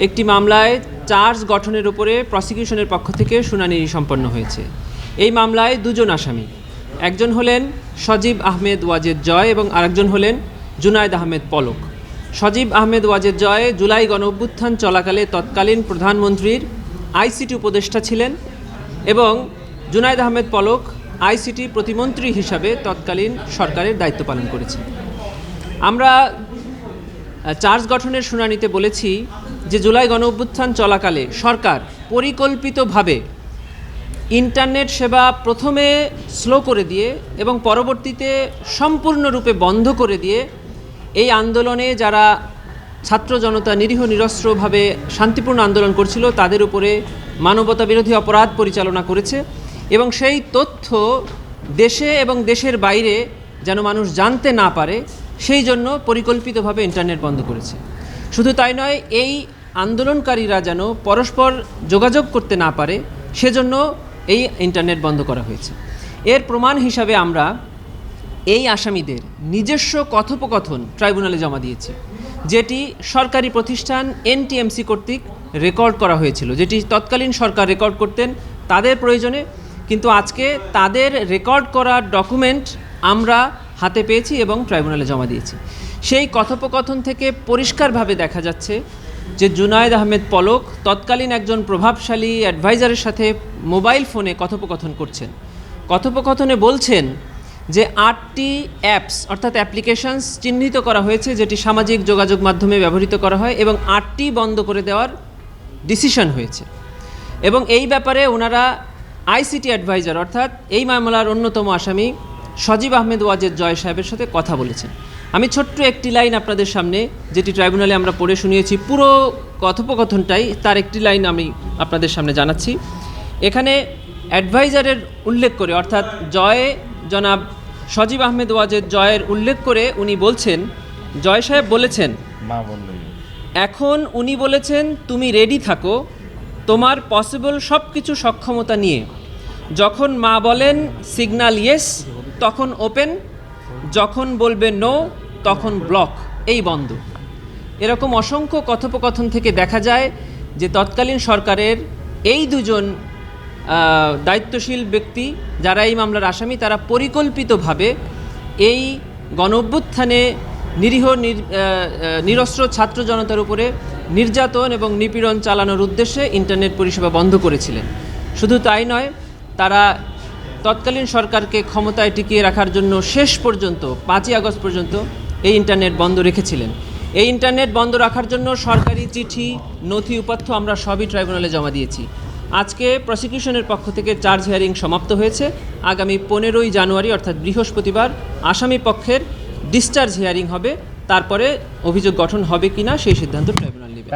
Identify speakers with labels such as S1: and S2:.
S1: একটি মামলায় চার্জ গঠনের উপরে প্রসিকিউশনের পক্ষ থেকে শুনানি সম্পন্ন হয়েছে। এই মামলায় দুজন আসামি, একজন হলেন সজীব আহমেদ ওয়াজেদ জয় এবং আরেকজন হলেন জুনায়েদ আহমেদ পলক। সজীব আহমেদ ওয়াজেদ জয় জুলাই গণঅভ্যুত্থান চলাকালে তৎকালীন প্রধানমন্ত্রীর আইসিটি উপদেষ্টা ছিলেন এবং জুনায়েদ আহমেদ পলক আইসিটি প্রতিমন্ত্রী হিসাবে তৎকালীন সরকারের দায়িত্ব পালন করেছেন। আমরা চার্জ গঠনের শুনানিতে বলেছি যে জুলাই গণঅভ্যুত্থান চলাকালে সরকার পরিকল্পিতভাবে ইন্টারনেট সেবা প্রথমে স্লো করে দিয়ে এবং পরবর্তীতে সম্পূর্ণরূপে বন্ধ করে দিয়ে এই আন্দোলনে যারা ছাত্র জনতা নিরীহ নিরস্ত্রভাবে শান্তিপূর্ণ আন্দোলন করছিল তাদের উপরে মানবতা বিরোধী অপরাধ পরিচালনা করেছে এবং সেই তথ্য দেশে এবং দেশের বাইরে যেন মানুষ জানতে না পারে সেই জন্য পরিকল্পিতভাবে ইন্টারনেট বন্ধ করেছে। শুধু তাই নয়, এই আন্দোলনকারীরা যেন পরস্পর যোগাযোগ করতে না পারে সেজন্য এই ইন্টারনেট বন্ধ করা হয়েছে। এর প্রমাণ হিসাবে আমরা এই আসামিদের নিজস্ব কথোপকথন ট্রাইব্যুনালে জমা দিয়েছি, যেটি সরকারি প্রতিষ্ঠান এনটিএমসি কর্তৃক রেকর্ড করা হয়েছিল, যেটি তৎকালীন সরকার রেকর্ড করতেন তাদের প্রয়োজনে, কিন্তু আজকে তাদের রেকর্ড করা ডকুমেন্ট আমরা হাতে পেয়েছি এবং ট্রাইব্যুনালে জমা দিয়েছি। সেই কথোপকথন থেকে পরিষ্কারভাবে দেখা যাচ্ছে যে জুনায়েদ আহমেদ পলক তৎকালীন একজন প্রভাবশালী অ্যাডভাইজারের সাথে মোবাইল ফোনে কথোপকথন করছেন। কথোপকথনে বলছেন যে 8টি অ্যাপস অর্থাৎ অ্যাপ্লিকেশনস চিহ্নিত করা হয়েছে যেটি সামাজিক যোগাযোগ মাধ্যমে ব্যবহৃত করা হয় এবং 8টি বন্ধ করে দেওয়ার ডিসিশন হয়েছে এবং এই ব্যাপারে ওনারা আইসিটি অ্যাডভাইজার অর্থাৎ এই মামলার অন্যতম আসামি সজীব আহমেদ ওয়াজেদ জয় সাহেবের সাথে কথা বলেছেন। আমি ছোট্ট একটি লাইন আপনাদের সামনে, যেটি ট্রাইব্যুনালে আমরা পড়ে শুনিয়েছি, পুরো কথোপকথনটাই তার একটি লাইন আমি আপনাদের সামনে জানাচ্ছি। এখানে অ্যাডভাইজারের উল্লেখ করে অর্থাৎ জনাব সজীব আহমেদ ওয়াজেদ জয়ের উল্লেখ করে উনি বলছেন, জয় সাহেব বলেছেন, এখন উনি বলেছেন তুমি রেডি থাকো তোমার পসিবল সব কিছু সক্ষমতা নিয়ে, যখন মা বলেন সিগন্যাল ইয়েস তখন ওপেন, যখন বলবে নো তখন ব্লক, এই বন্ধ। এরকম অসংখ্য কথোপকথন থেকে দেখা যায় যে তৎকালীন সরকারের এই দুজন দায়িত্বশীল ব্যক্তি যারা এই মামলার আসামি তারা পরিকল্পিতভাবে এই গণঅভ্যুত্থানে নিরীহ নিরস্ত্র ছাত্র জনতার উপরে নির্যাতন এবং নিপীড়ন চালানোর উদ্দেশ্যে ইন্টারনেট পরিষেবা বন্ধ করেছিলেন। শুধু তাই নয়, তারা তৎকালীন সরকারকে ক্ষমতায় টিকিয়ে রাখার জন্য শেষ পর্যন্ত 5ই আগস্ট পর্যন্ত এই ইন্টারনেট বন্ধ রেখেছিলেন। এই ইন্টারনেট বন্ধ রাখার জন্য সরকারি চিঠি, নথি উপাত্ত আমরা সবই ট্রাইব্যুনালে জমা দিয়েছি। আজকে প্রসিকিউশনের পক্ষ থেকে চার্জ হিয়ারিং সমাপ্ত হয়েছে। আগামী 15ই জানুয়ারি অর্থাৎ বৃহস্পতিবার আসামি পক্ষের ডিসচার্জ হিয়ারিং হবে, তারপরে অভিযোগ গঠন হবে কিনা সেই সিদ্ধান্ত ট্রাইব্যুনাল নেবে।